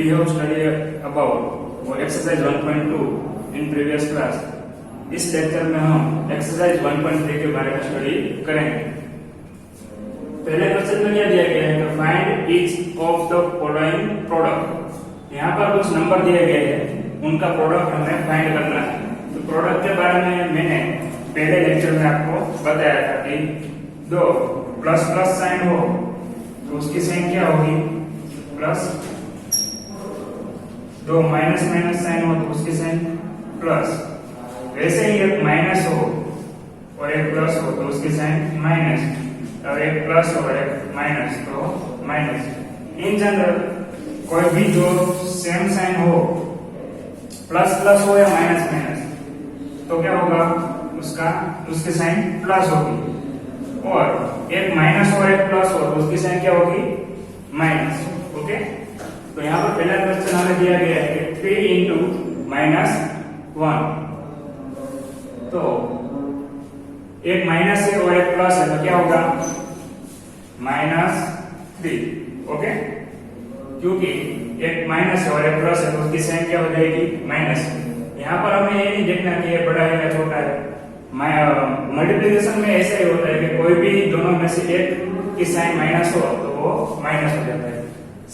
we have studied about exercise 1.2 in previous class. इस lecture में हम एक्सरसाइज 1.3 के बारे में स्टडी करेंगे। पहले क्वेश्चन में क्या दिया गया है कि find each of the following product. यहाँ पर कुछ नंबर दिए गए हैं, उनका प्रोडक्ट हमें फाइंड करना है। तो प्रोडक्ट के बारे में मैंने पहले लेक्चर में आपको बताया था कि दो प्लस प्लस साइन हो तो उसकी साइन क्या होगी प्लस, दो माइनस माइनस साइन हो तो उसकी साइन प्लस, वैसे ही एक माइनस हो और एक प्लस हो तो उसकी साइन माइनस, और एक प्लस और एक माइनस तो माइनस। इन जनरल कोई भी जो सेम साइन हो, प्लस प्लस हो या माइनस माइनस, तो क्या होगा उसकी साइन प्लस होगी, और एक माइनस और एक प्लस हो तो उसकी साइन क्या होगी माइनस। ओके, तो यहाँ पर पहला क्वेश्चन हमें दिया गया है कि 3 इंटू -1, तो एक माइनस है और एक प्लस है तो क्या होगा -3। ओके, क्योंकि एक माइनस है और एक प्लस है तो उसकी साइन क्या हो जाएगी माइनस। यहाँ पर हमें ये नहीं देखना कि ये बड़ा है या छोटा है। मल्टीप्लिकेशन में ऐसा ही होता है कि कोई भी दोनों में से एक की साइन माइनस हो तो वो माइनस हो जाता है।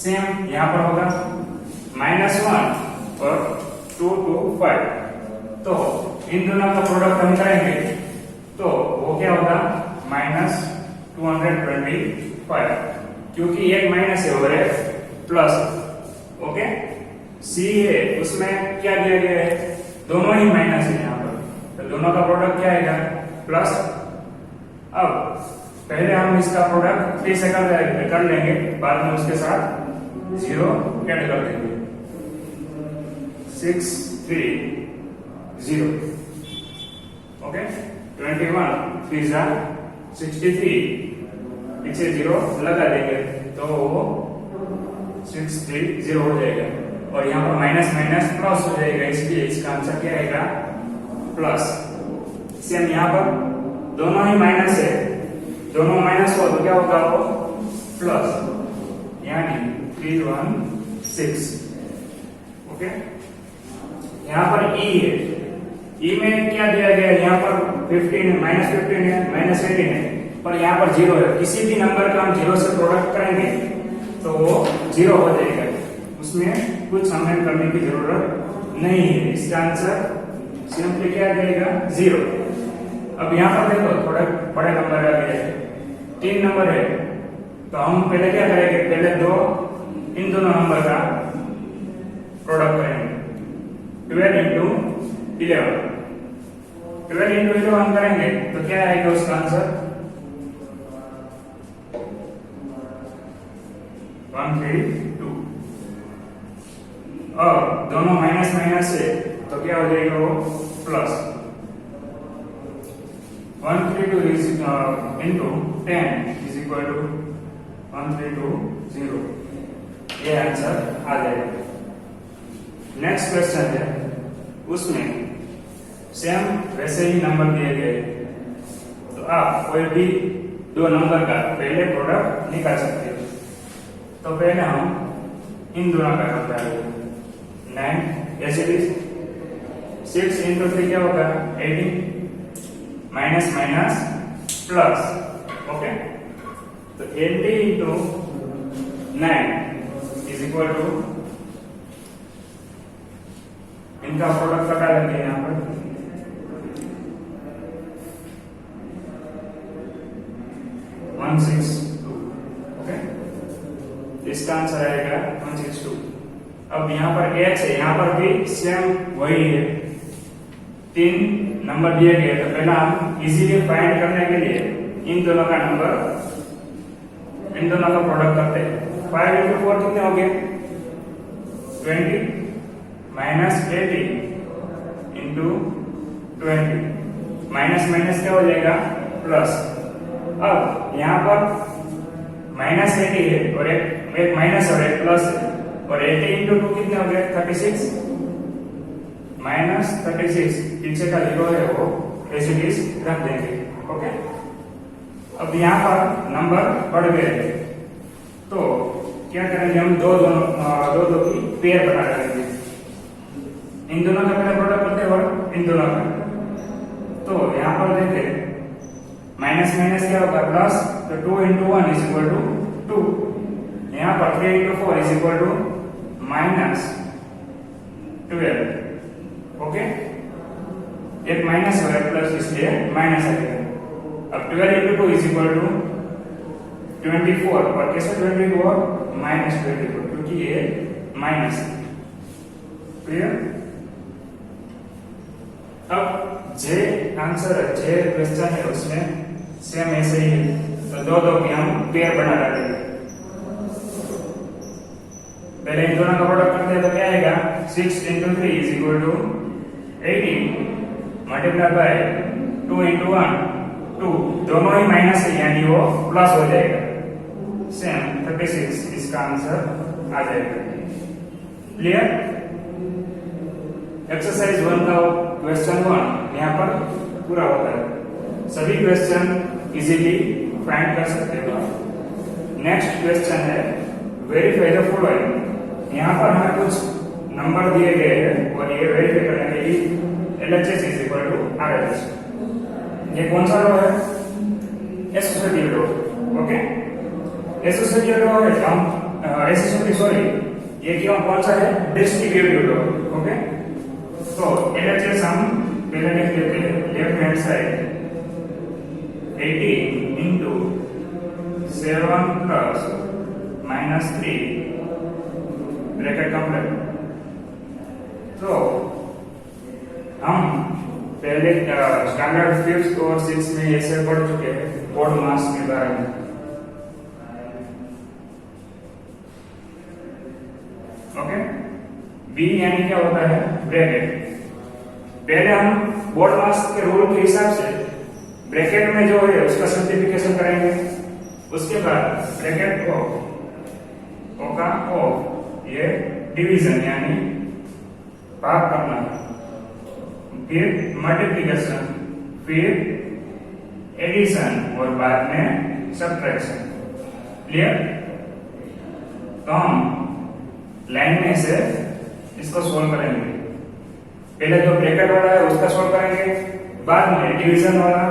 सेम यहाँ पर होगा -1 और 2 to 5, तो इन दोनों का प्रोडक्ट हम करेंगे तो वो क्या होगा -225, क्योंकि एक माइनस है और एक प्लस। ओके, सी है उसमें क्या दिया गया है, दोनों ही माइनस है यहाँ पर, तो दोनों का प्रोडक्ट क्या आएगा प्लस। अब पहले हम इसका प्रोडक्ट 3 से कर लेंगे, बाद में उसके साथ 0 ऐड कर देंगे। 6 3 0। ओके, 21 3 63, पीछे 0 लगा देंगे तो वो 630 हो जाएगा, और यहाँ पर माइनस माइनस प्लस हो जाएगा, इसलिए इसका आंसर क्या आएगा प्लस। सेम यहाँ पर दोनों ही माइनस है, दोनों माइनस हो तो क्या होगा वो प्लस, यानी 316। ओके, यहाँ पर ई है, ई में क्या दिया गया है, यहाँ पर 15 है, -15 है, -18 है, पर यहाँ पर 0 है। किसी भी नंबर का हम 0 से प्रोडक्ट करेंगे तो वो 0 हो जाएगा, उसमें कुछ हमें करने की जरूरत नहीं है। इसका आंसर सिंपली क्या देगा 0। अब यहाँ पर देखो थोड़े बड़े नंबर आ गए, 3 नंबर है, तो हम पहले क्या करेंगे, पहले इन दोनों नंबर का प्रोडक्ट करेंगे। 12 इंटू 11, 12 इंटू 11 करेंगे तो क्या आएगा उसका आंसर 132। और दोनों माइनस माइनस है तो क्या हो जाएगा वो plus. 132 into 10 is equal to 1320। ये आंसर आ जाएगा। नेक्स्ट क्वेश्चन है, उसमें सेम वैसे ही नंबर दिए गए, तो आप कोई भी दो नंबर का पहले प्रोडक्ट निकाल सकते हो। तो पहले हम इन दोनों का निकालेंगे। 9 ऐसे 6 इंटू 3 क्या होगा 18, माइनस माइनस प्लस। ओके, तो 80 इंटू 9 इज इक्वल टू, इनका प्रोडक्ट कटा लेंगे यहाँ पर 162। ओके, इसका आंसर आएगा 162। अब यहाँ पर h है, यहाँ पर भी सेम वही है, 3 नंबर दिए गए, तो पहला हम इजीली फाइंड करने के लिए इन दोनों का प्रोडक्ट करते हैं। 5 इंटू 4 कितने हो गए 20, -80 इंटू 20, माइनस माइनस क्या हो जाएगा प्लस। अब यहाँ पर -80 है और एक माइनस और एक प्लस है, और 80 इंटू 2 कितने हो गए 36, -36, पीछे का 0 है वो ऐसे रख देंगे। ओके, अब यहाँ पर नंबर बढ़ गए तो क्या करेंगे हम दो की पेयर बना लेंगे। इन दोनों का पहले प्रोडक्ट करते हैं और इन दोनों का। तो यहाँ पर देखें माइनस माइनस क्या होगा प्लस, तो 2 into 1 is equal to 2। यहाँ पर 3 into 4 is equal to minus 12। Okay, एक माइनस हो गया प्लस इसलिए माइनस आ गया। अब 12 into 2 is equal to 24। और कैसे 24 माइनस 24, क्योंकि ये माइनस है। क्लियर? अब जे आंसर है, जे क्वेश्चन है उसमें सेम ऐसे ही है। तो दो की हम पेयर बना डालेंगे। पहले इन दोनों का प्रोडक्ट करते हैं तो क्या आएगा 6 into 3 is equal to 18 multiply by 2 into 1 2। दोनों ही माइनस है यानी वो प्लस हो जाएगा। सेम 36 इसका आंसर आ जाएगा। क्लियर? एक्सरसाइज 1 का क्वेश्चन 1 यहाँ पर पूरा होता है। सभी क्वेश्चन इजीली फाइंड कर सकते हो। नेक्स्ट क्वेश्चन है वेरीफाई द फॉलोइंग। यहाँ पर हमें कुछ नंबर दिए गए हैं और ये वेरीफाई करने के लिए LHS is equal to RHS। ये कौन सा लॉ है? Associative law. Okay, associative law है हम एसोसिएटिव सॉरी ये क्यों कौन सा है? Distributive law. ओके, तो LHS हम पहले लिख देते हैं left hand side 18 into 7 plus minus 3 bracket complete. तो हम पहले स्टैंडर्ड 5th और 6th में ऐसे पढ़ चुके हैं बोर्ड मास के बारे में। ओके, बी यानी क्या होता है? ब्रैकेट। पहले हम बोर्ड मास के रूल के हिसाब से ब्रैकेट में जो है उसका सिंप्लीफिकेशन करेंगे। उसके बाद ब्रैकेट को का ये डिवीजन यानी भाग करना, फिर मल्टीप्लिकेशन, फिर एडिशन और बाद में सब्ट्रैक्शन। क्लियर? तो हम लाइन में से इसको सोल्व करेंगे। पहले जो ब्रैकेट वाला है उसका सोल्व करेंगे, बाद में डिवीजन वाला,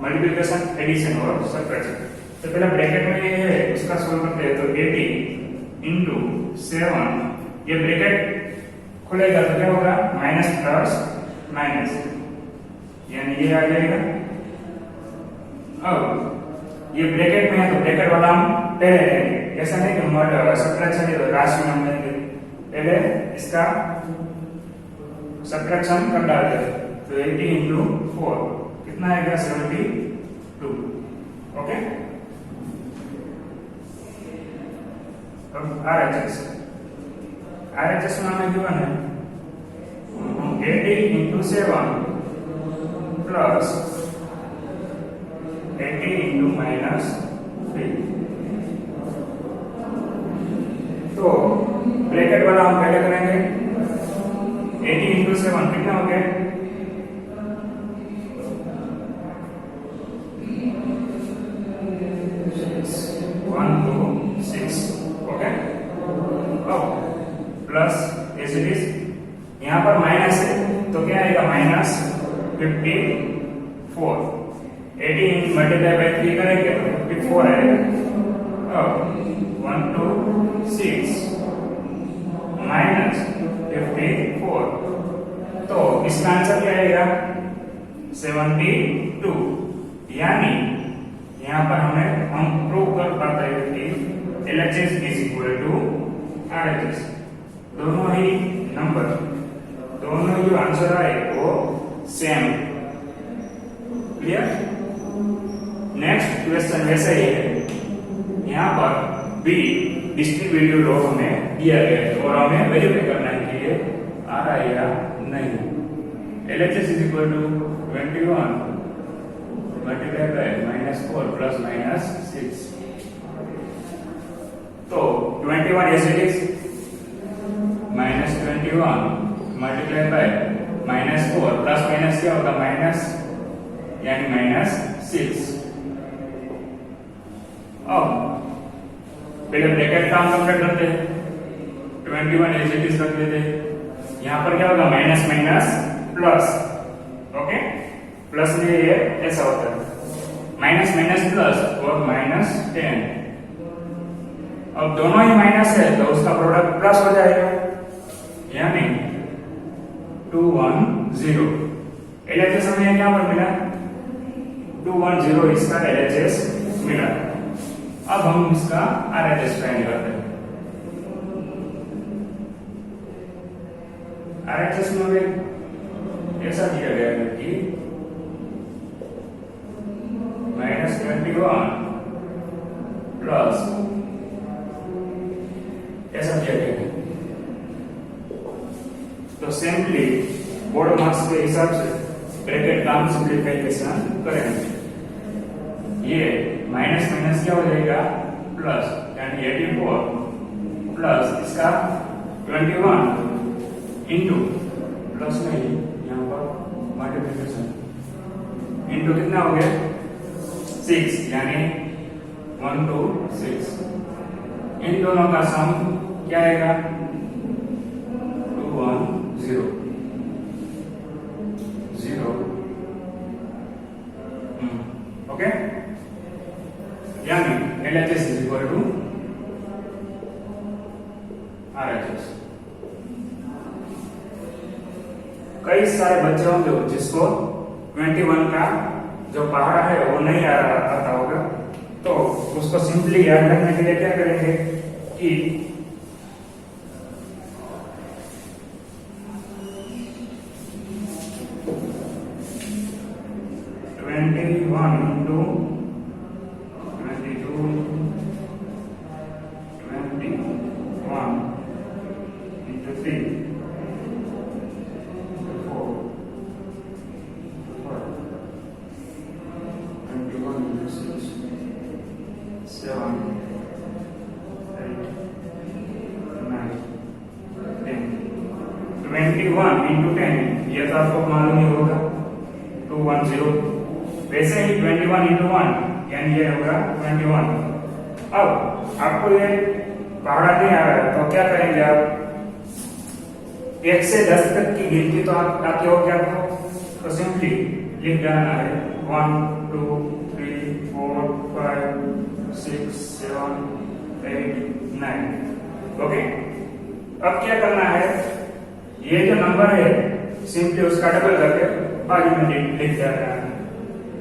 मल्टीप्लिकेशन, एडिशन और सब्ट्रैक्शन। तो पहले ब्रैकेट में ये है उसका सोल्व करते हैं। तो 80 into 7, ये ब्रैकेट खुलेगा तो क्या होगा? माइनस प्लस माइनस यानी ये आ जाएगा। अब ये ब्रैकेट में है तो ब्रैकेट वाला हम पहले लेंगे। ऐसा नहीं कि सब्ट्रैक्शन है तो राशि में हम लेंगे, पहले इसका सब्ट्रैक्शन कर डालते हैं। तो 80 into 4 कितना आएगा? 72। ओके, अब RHS में हमें गिवन है 80 into 7 प्लस 80 into minus 3। तो ब्रैकेट वाला हम पहले करेंगे। 80 into 7 कितना हो गया? 1 2 6। Okay, plus as it is यहाँ पर माइनस है तो क्या आएगा? माइनस 54। 18 मल्टीप्लाई बाय 3 करेंगे तो 54 आएगा। अब 1 2 6 माइनस 54। तो इसका आंसर क्या आएगा? 72। यानी यहाँ पर हम प्रूव कर पाते हैं कि LHS is equal to RHS। दोनों ही नंबर, दोनों जो आंसर आए वो सेम। क्लियर? नेक्स्ट क्वेश्चन वैसा ही है। यहाँ पर बी डिस्ट्रीब्यूटिव लॉ हमें दिया गया है और हमें वेरीफाई करना है कि ये आ रहा है या नहीं। LHS is equal to 21 multiply by -4 plus -6। तो 21 as it is -21 multiply by -4 plus minus क्या होगा? माइनस यानी -6। अब पहले ब्रैकेट का हम कंप्लीट करते हैं, 21 एज इट इज रख देते हैं। यहाँ पर क्या होगा, minus minus plus, okay, plus में ये ऐसा होता है, माइनस माइनस प्लस और -10। अब दोनों ही माइनस है तो उसका प्रोडक्ट प्लस हो जाएगा, यानी 210। LHS हमें क्या पर मिला, 210 इसका LHS मिला। अब हम इसका RHS फाइंड करते हैं। RHS में ऐसा दिया गया है कि -21 प्लस ऐसा दिया गया है। तो सिंपली बोर्ड मार्क्स के हिसाब से ब्रैकेट का हम सिंप्लीफिकेशन करेंगे। ये माइनस माइनस क्या हो जाएगा, प्लस, यानी 84 प्लस इसका 21 इंटू प्लस में ही यहाँ पर मल्टीप्लिकेशन इंटू कितना हो गया 6, यानी 1 to 6। इन दोनों का सम क्या आएगा, 210 0। ओके, यानी LHS is equal to RHS। कई सारे बच्चे होंगे जिसको 21 का जो पहाड़ा है वो नहीं आता होगा, तो उसको सिंपली याद रखने के लिए क्या करेंगे कि इंटू 10, ये तो आपको मालूम ही होगा 210। वैसे ही 21 इंटू 1 यानी ये होगा 21। अब आपको ये पहाड़ा नहीं आ रहा है तो क्या करेंगे आप, 1 से 10 तक की गिनती तो आप आती होगी आपको, तो सिंपली लिख डालना है 1 2 3 4 5 6 7 8 9। ओके, अब क्या करना है, ये जो नंबर है सिंपली उसका डबल करके बाजू में लिख दिया है।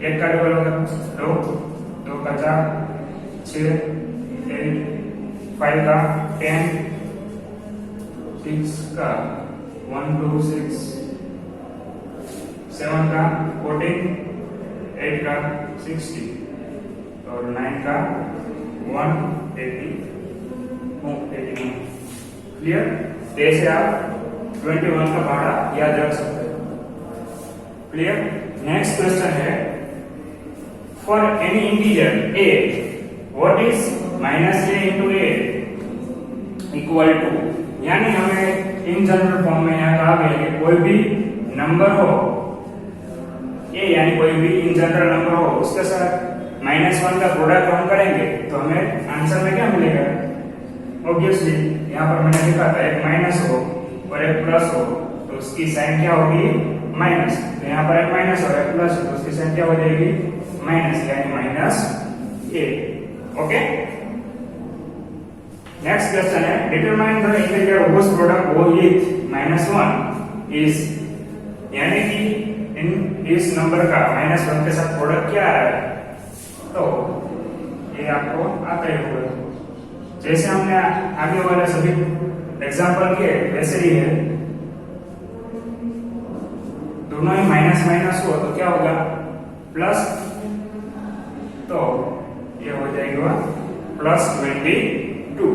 1 का डबल होगा 2, 2 का 4, 6 8, 5 का 10, 6 का 1 2 6, 7 का 14, 8 का 60 और 9 का 180। क्लियर? जैसे आप 21 का पहाड़ा याद रख सकते हैं। क्लियर? नेक्स्ट क्वेश्चन है, for any integer a what is -a into a equal to, यानी हमें इन जनरल फॉर्म में यहाँ कहा गया है कि कोई भी नंबर हो a, यानी कोई भी इन जनरल नंबर हो उसके साथ -1 का प्रोडक्ट हम करेंगे तो हमें आंसर में क्या मिलेगा। ऑब्वियसली यहाँ पर मैंने लिखा था एक माइनस हो और एक प्लस हो तो उसकी साइन क्या होगी, माइनस। तो यहाँ पर एक माइनस और एक प्लस हो तो उसकी साइन क्या हो जाएगी, माइनस, यानी -a। ओके, नेक्स्ट क्वेश्चन है, determine the integer whose product वो विथ -1 इज, यानी कि इन इस नंबर का -1 के साथ प्रोडक्ट क्या है, तो ये आपको आता ही होगा। जैसे हमने आगे वाले सभी एग्जाम्पल के वैसे ही है, दोनों ही माइनस माइनस हो तो क्या होगा, प्लस, तो ये हो जाएगा +22।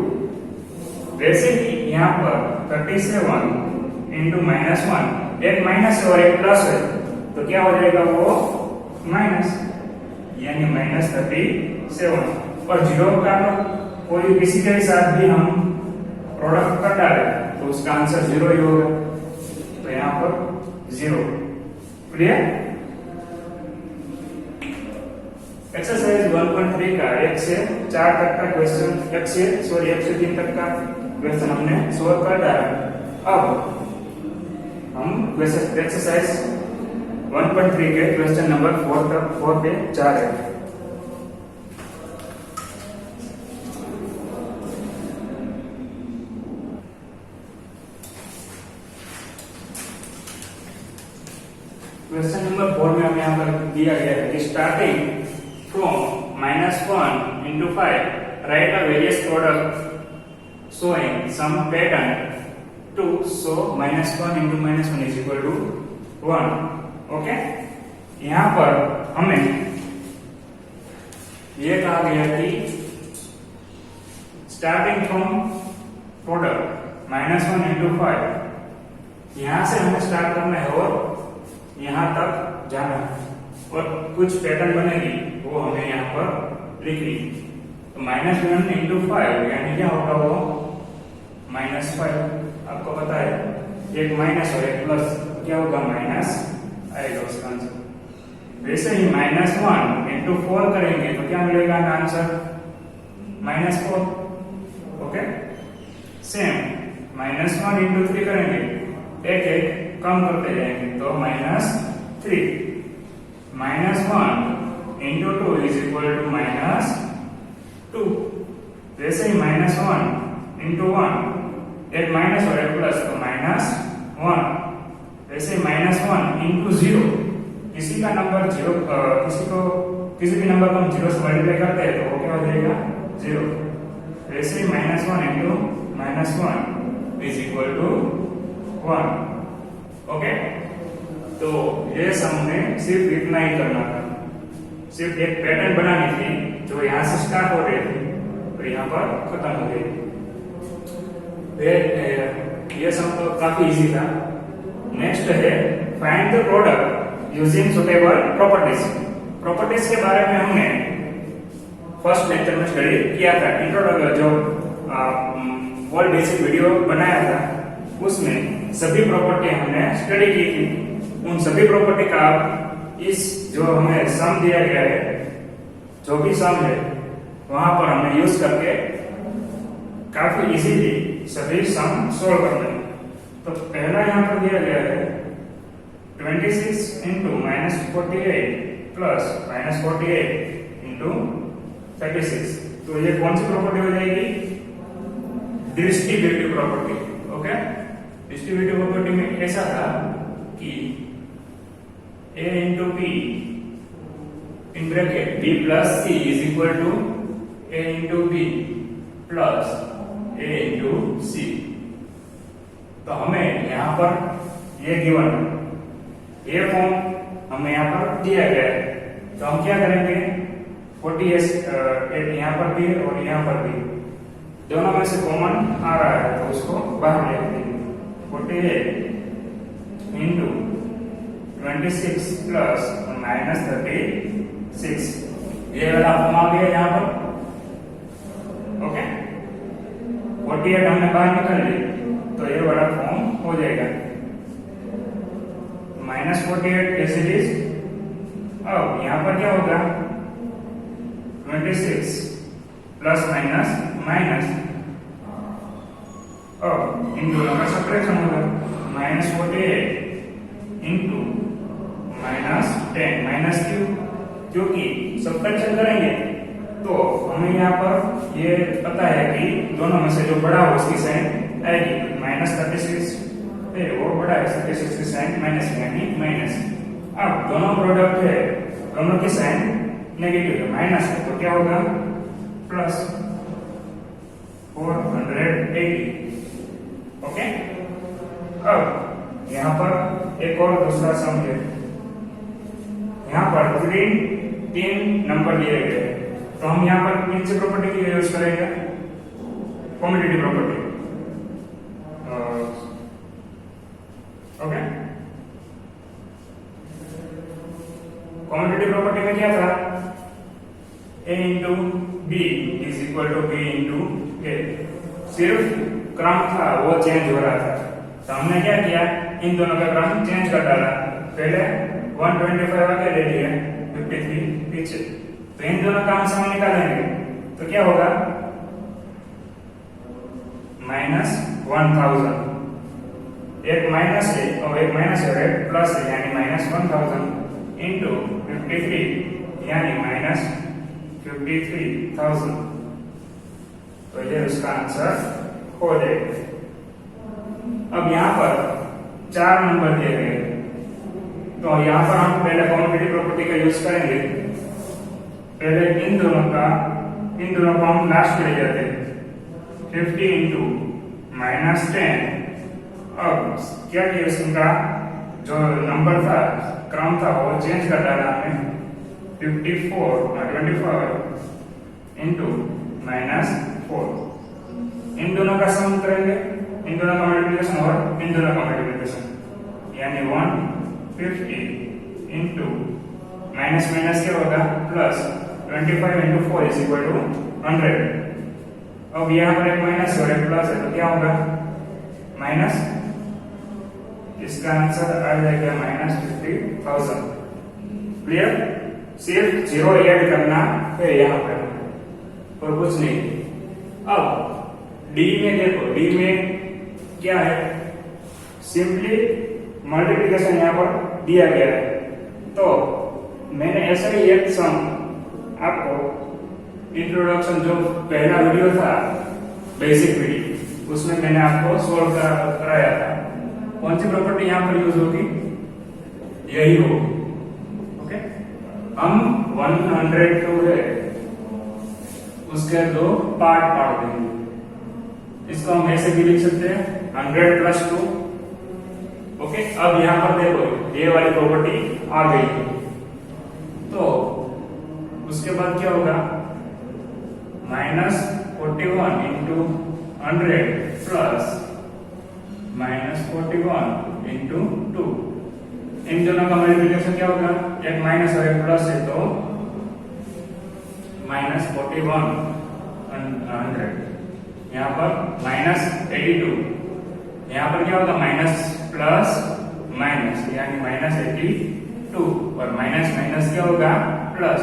वैसे ही यहाँ पर 37 इंटू -1, एक माइनस है और एक प्लस है तो क्या हो जाएगा, वो माइनस, यानी -37। और 0 का कोई किसी के साथ भी हम प्रोडक्ट कर डाले तो उसका आंसर 0 ही होगा, तो यहाँ पर 0। क्लियर? एक्सरसाइज 1.3 का 1 से 4 तक का क्वेश्चन 1 से 3 तक का क्वेश्चन हमने सॉल्व कर डाला। अब हम एक्सरसाइज 1.3 के क्वेश्चन नंबर 4 पे जा रहे हैं। क्वेश्चन नंबर 4 में हमें यहाँ पर दिया गया है कि starting from -1 into 5 write a various product showing some pattern to show -1 into -1 is equal to 1। Okay, यहाँ पर हमें ये कहा गया कि स्टार्टिंग फ्रॉम प्रोडक्ट -1 into 5 यहाँ से हमें स्टार्ट करना है और यहाँ तक जाना है और कुछ पैटर्न बनेगी वो हमें यहाँ पर लिखनी। तो -1 into 5 यानी क्या होगा वो -5। आपको पता है एक माइनस और एक प्लस, क्या होगा माइनस आएगा उसका आंसर। वैसे ही -1 into 4 करेंगे तो क्या मिलेगा आंसर -4। ओके, सेम -1 into 3 करेंगे, एक एक कम करते जाएंगे तो -3। -1 into 2 is equal to -2। वैसे ही -1 into 1 एक माइनस और एक प्लस तो -1। वैसे -1 into 0 किसी का नंबर 0 किसी भी नंबर को हम 0 से मल्टीप्लाई करते हैं तो वो क्या हो जाएगा 0। वैसे ही -1 into -1 is equal to 1। Okay, तो ये सम में सिर्फ इतना ही करना था, सिर्फ एक पैटर्न बनानी थी जो यहाँ से स्टार्ट हो रही थी तो यहाँ पर खत्म हो गई। ये सम तो काफी इजी था। नेक्स्ट है find the product using suitable properties. Properties के बारे में हमने फर्स्ट लेक्चर में स्टडी किया था। इंट्रोडक्शन जो ऑल बेसिक वीडियो बनाया था उसमें सभी प्रॉपर्टी हमने स्टडी की थी। उन सभी प्रॉपर्टी का इस जो हमें सम दिया गया है, जो भी सम है वहां पर हमने यूज करके काफी इजीली सभी सम सोल्व करते हैं। तो पहला यहाँ पर दिया गया है 26 into -48 plus -48 into 36। तो ये कौन सी प्रॉपर्टी हो जाएगी? Distributive property. Okay, distributive property में ऐसा था कि a into b in bracket b plus c is equal to a into b plus a into c। तो हमें यहाँ पर ये गिवन ये फॉर्म हमें यहाँ पर दिया गया है तो हम क्या करेंगे 48 यहाँ पर भी और यहाँ पर भी दोनों में से कॉमन आ रहा है तो उसको बाहर ले लेंगे। 48 into 26 plus -36 ये वाला फॉर्म आ गया यहाँ पर। ओके, 48 हमने बाहर निकाल ली तो ये वाला फॉर्म हो जाएगा -48 एज इट इज। अब यहाँ पर क्या होगा 26 प्लस माइनस अब इन दोनों का सब्ट्रैक्शन होगा -48 into -10 क्योंकि सब्ट्रैक्शन करेंगे तो हमें यहाँ पर ये पता है कि दोनों में से जो बड़ा हो उसकी साइन आएगी। -36 वो बड़ा है 36 की साइन माइनस यानी माइनस। अब दोनों प्रोडक्ट है दोनों की साइन नेगेटिव है माइनस है तो क्या होगा प्लस 480। ओके, अब यहाँ पर एक और दूसरा सम है। यहाँ पर तीन नंबर दिए गए हैं तो हम यहाँ पर कौन सी प्रॉपर्टी की यूज करेंगे? Commutative property. Okay, commutative property में क्या था a into b is equal to b into a। सिर्फ क्रम था वो चेंज हो रहा था तो हमने क्या किया इन दोनों का क्रम चेंज कर डाला। पहले 125 आगे ले लिया 53 पीछे तो इन दोनों का हम सम निकालेंगे तो क्या होगा -1000, एक माइनस है और एक माइनस है और एक प्लस है यानी -1000 इंटू 53 यानी -53,000। तो ये उसका आंसर हो जाएगा। अब यहाँ पर 4 नंबर दिए गए तो यहाँ पर हम पहले कॉम्युटेटिव प्रॉपर्टी का यूज करेंगे। पहले इन दोनों को हम लास्ट में ले जाते हैं 50 इंटू -10। अब क्या किया इसका जो नंबर था क्रम था वो चेंज कर डाला हमने 24 इंटू -4। इन दोनों का सम करेंगे, इन दोनों का मल्टीप्लिकेशन और इन दोनों का मल्टीप्लिकेशन यानी 150 इंटू माइनस माइनस क्या होगा plus 25 into 4 is equal to 100। अब यहाँ पर एक माइनस और एक प्लस है तो क्या होगा माइनस, इसका आंसर आ जाएगा -50,000। क्लियर? सिर्फ 0 ऐड करना है यहाँ पर और कुछ नहीं। अब डी में देखो, डी में क्या है सिंपली मल्टीप्लिकेशन यहाँ पर दिया गया है तो मैंने ऐसा ही एक सम आपको इंट्रोडक्शन जो पहला वीडियो था बेसिक वीडियो उसमें मैंने आपको सोल्व कराया था। कौन सी प्रॉपर्टी यहाँ पर यूज होगी, यही होगी। ओके, हम 102 है उसके दो पार्ट देंगे। इसको हम ऐसे भी लिख सकते हैं 100 + 2। ओके, अब यहाँ पर देखो ये वाली प्रॉपर्टी आ गई तो उसके बाद क्या होगा -41 इंटू 100 प्लस -41 इंटू 2। इन दोनों का मल्टीप्लिकेशन क्या होगा, एक माइनस और एक प्लस है तो -41 100, यहाँ पर -82, यहाँ पर क्या होगा माइनस प्लस माइनस यानी -82 और माइनस माइनस क्या होगा प्लस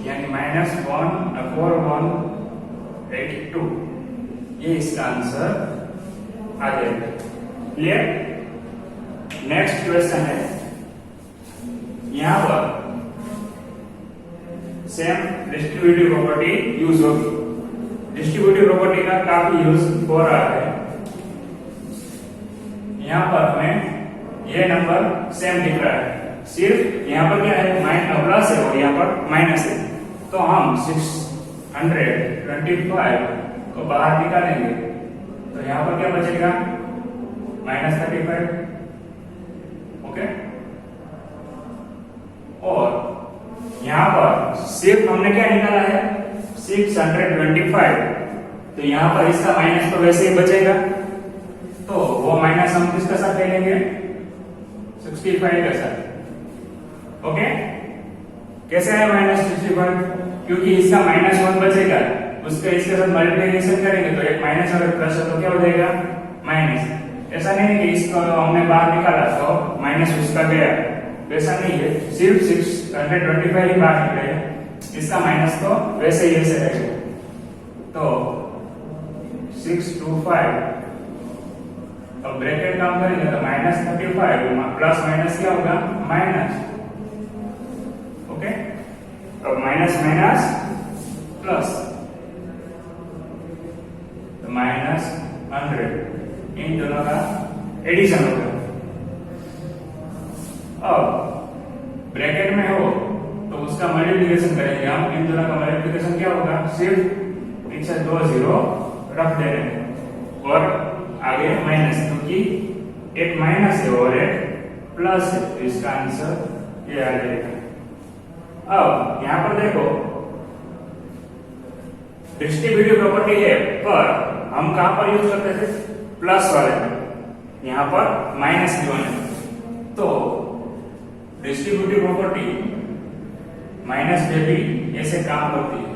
यानी -4182। ये इसका आंसर आ जाएगा। क्लियर? नेक्स्ट क्वेश्चन है, यहां पर सेम डिस्ट्रीब्यूटिव प्रॉपर्टी यूज होगी। डिस्ट्रीब्यूटिव प्रॉपर्टी का काफी यूज हो रहा है। यहां पर हमें ये नंबर सेम दिख रहा है, सिर्फ यहां पर क्या है प्लस है और यहां पर माइनस है तो हम 625 को बाहर निकालेंगे तो यहां पर क्या बचेगा -35। ओके, और यहां पर सिर्फ हमने क्या निकाला है 625 तो यहां पर इसका माइनस तो वैसे ही बचेगा तो वो माइनस हम किसके साथ ले लेंगे 65 के साथ। ओके, कैसे है -65 क्योंकि इसका -1 बचेगा उसके इसके साथ मल्टीप्लिकेशन करेंगे तो एक माइनस और एक प्लस है तो क्या हो जाएगा माइनस। ऐसा नहीं है कि इसको हमने बाहर निकाला तो माइनस उसका गया, वैसा नहीं है, सिर्फ 625 ही बाहर निकलेगा, इसका माइनस तो वैसे ही ऐसे रहेगा। तो 625 अब ब्रैकेट काम करेंगे तो -35 प्लस माइनस क्या होगा माइनस। ओके, अब माइनस माइनस प्लस तो -100 इन दोनों का एडिशन होगा। अब ब्रैकेट में हो तो उसका मल्टीप्लिकेशन करेंगे हम, इन दोनों का मल्टीप्लिकेशन क्या होगा सिर्फ पीछे 2 0 रख देंगे और आगे माइनस क्योंकि एक माइनस है और एक प्लस है तो इसका आंसर ये आ जाएगा। अब यहां पर देखो डिस्ट्रीब्यूटिव प्रॉपर्टी है पर हम कहां पर यूज करते थे प्लस वाले में, यहां पर माइनस गिवन है तो डिस्ट्रीब्यूटिव प्रॉपर्टी माइनस में भी ऐसे काम करती है।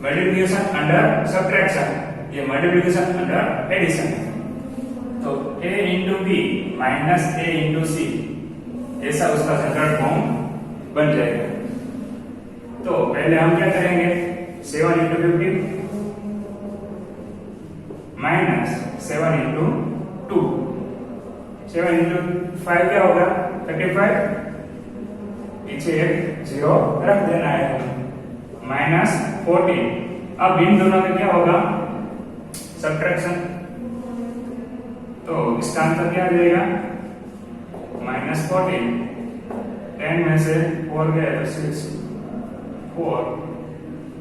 मल्टीप्लिकेशन अंडर सब्ट्रैक्शन, ये मल्टीप्लिकेशन अंडर एडिशन। तो a into B minus a into C ऐसा उसका जनरल फॉर्म बन जाएगा। तो पहले हम क्या करेंगे, 7 इंटू 50 माइनस 7 इंटू 2, 7 इंटू 5 क्या होगा 35, पीछे एक जीरो रख देना है, माइनस 14। अब इन दोनों में क्या होगा, सब्ट्रैक्शन, तो इसका आंसर क्या आ जाएगा माइनस 14। 10 में से 4 गया तो 6, 4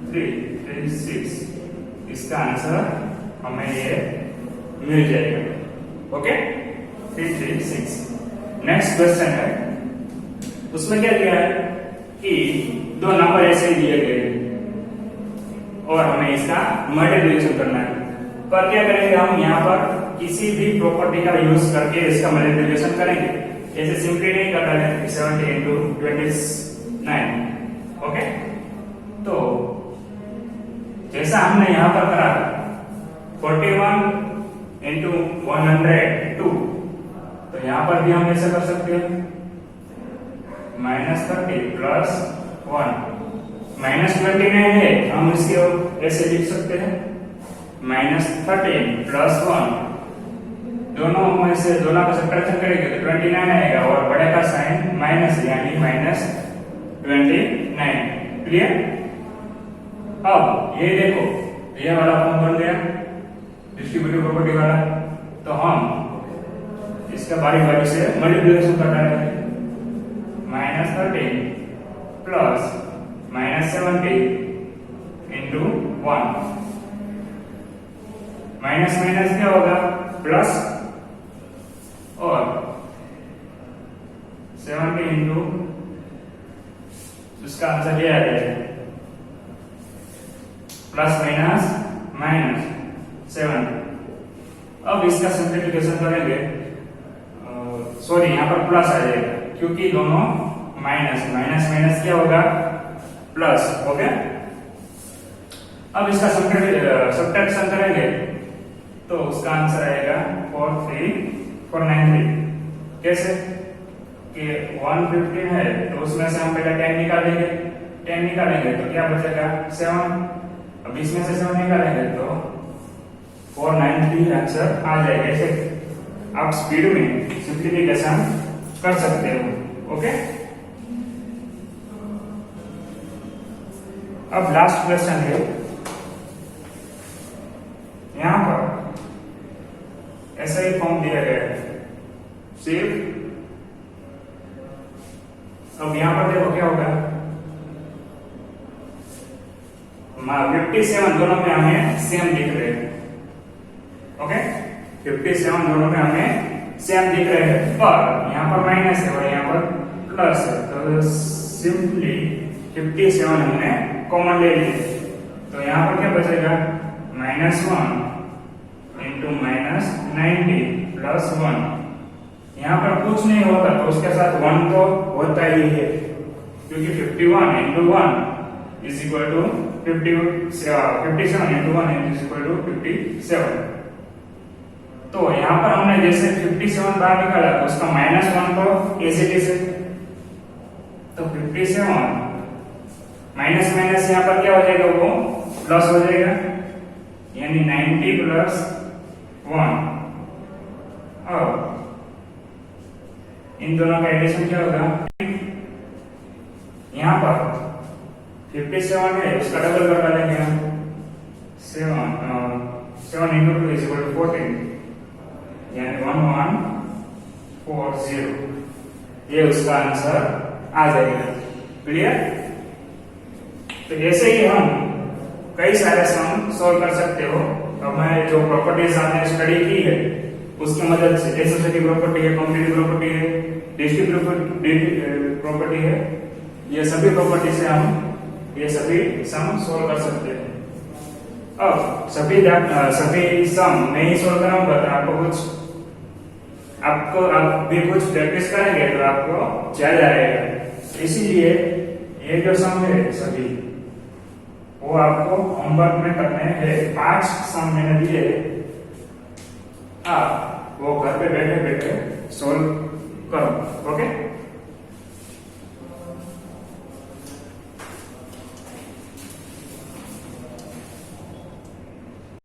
3 3 6, इसका आंसर हमें ये मिल जाएगा। ओके 3 3 6। नेक्स्ट क्वेश्चन है, उसमें क्या दिया है कि दो नंबर ऐसे दिए गए और हमें इसका मल्टीप्लिकेशन करना है। पर क्या करेंगे, हम यहाँ पर किसी भी प्रॉपर्टी का यूज करके इसका मल्टीप्लिकेशन करेंगे, ऐसे सिंपली नहीं करना है 70 इंटू 29। ओके, तो जैसा हमने यहाँ पर करा 41 इंटू 102, तो यहाँ पर भी हम ऐसा कर सकते हैं माइनस 30 प्लस 1, माइनस 29 है, हम इसके ऐसे लिख सकते हैं माइनस 13 प्लस 1, दोनों में से दोनों का सब्ट्रैक्शन करेंगे तो 29 आएगा और बड़े का साइन माइनस यानी माइनस 29। क्लियर। अब ये देखो ये वाला फॉर्म बन गया डिस्ट्रीब्यूटिव प्रॉपर्टी वाला, तो हम इसका बारी बारी से मल्टीप्लिकेशन करना है, minus 13 plus minus 70 into 1, minus minus क्या होगा प्लस, और 70 इंटू इसका आंसर ये आ जाएगा प्लस माइनस माइनस 7। अब इसका सिंप्लीफिकेशन करेंगे, सॉरी यहाँ पर प्लस आ जाएगा क्योंकि दोनों माइनस माइनस माइनस क्या होगा प्लस हो गया। अब इसका सब्ट्रैक्शन करेंगे तो उसका आंसर आएगा 43493। कैसे कि 115 है तो उसमें से हम पहले 10 निकालेंगे, 10 निकालेंगे तो क्या बचेगा 7, अब इसमें से 7 निकालेंगे तो 493 आंसर आ जाएगा। ऐसे आप स्पीड में सिंप्लीफिकेशन कर सकते हो। ओके, अब लास्ट क्वेश्चन है, यहां पर ऐसा ही फॉर्म दिया गया है सिर्फ, अब यहां पर देखो क्या होगा 57 दोनों में हमें सेम दिख रहे हैं। ओके 57 दोनों में हमें सेम दिख रहे हैं, पर यहां पर माइनस है और यहां पर प्लस है, तो सिंपली 57 हमने कॉमन ले लिए, तो यहां पर क्या बचेगा -1 इंटू -90 प्लस 1। यहां पर कुछ नहीं होगा तो उसके साथ 1 तो होता ही है क्योंकि 51 into 1 is equal to 57 into 1 is equal to 57। तो यहां पर हमने जैसे 57 बाहर निकाला तो उसका -1 तो एज इट इज है, तो 57 माइनस माइनस यहां पर क्या हो जाएगा वो प्लस हो जाएगा, यानी 90 प्लस 1। अब इन दोनों का एडिशन क्या होगा, यहां पर 57 है उसका डबल कर डालेंगे हम 7 इंटू 2 इज इक्वल टू 14, यानी 1140, ये उसका आंसर आ जाएगा। क्लियर। तो ऐसे ही हम कई सारे सम सॉल्व कर सकते हो। अब मैं जो प्रॉपर्टीज हमने स्टडी की है उसकी मदद से, एसोसिएटिव प्रॉपर्टी है, कॉम्पिटिटिव प्रॉपर्टी है, डिस्ट्रीब्यूटिव प्रॉपर्टी है, ये सभी प्रॉपर्टी से हम ये सभी सम सॉल्व कर सकते हैं। अब सभी सम नहीं सॉल्व कराऊंगा तो आप भी कुछ प्रैक्टिस करेंगे तो आपको याद आएगा। इसीलिए ये जो सम है सभी वो आपको होमवर्क में करने हैं। 5 सम मैंने दिए, आप वो घर पे बैठे बैठे सॉल्व करो। ओके।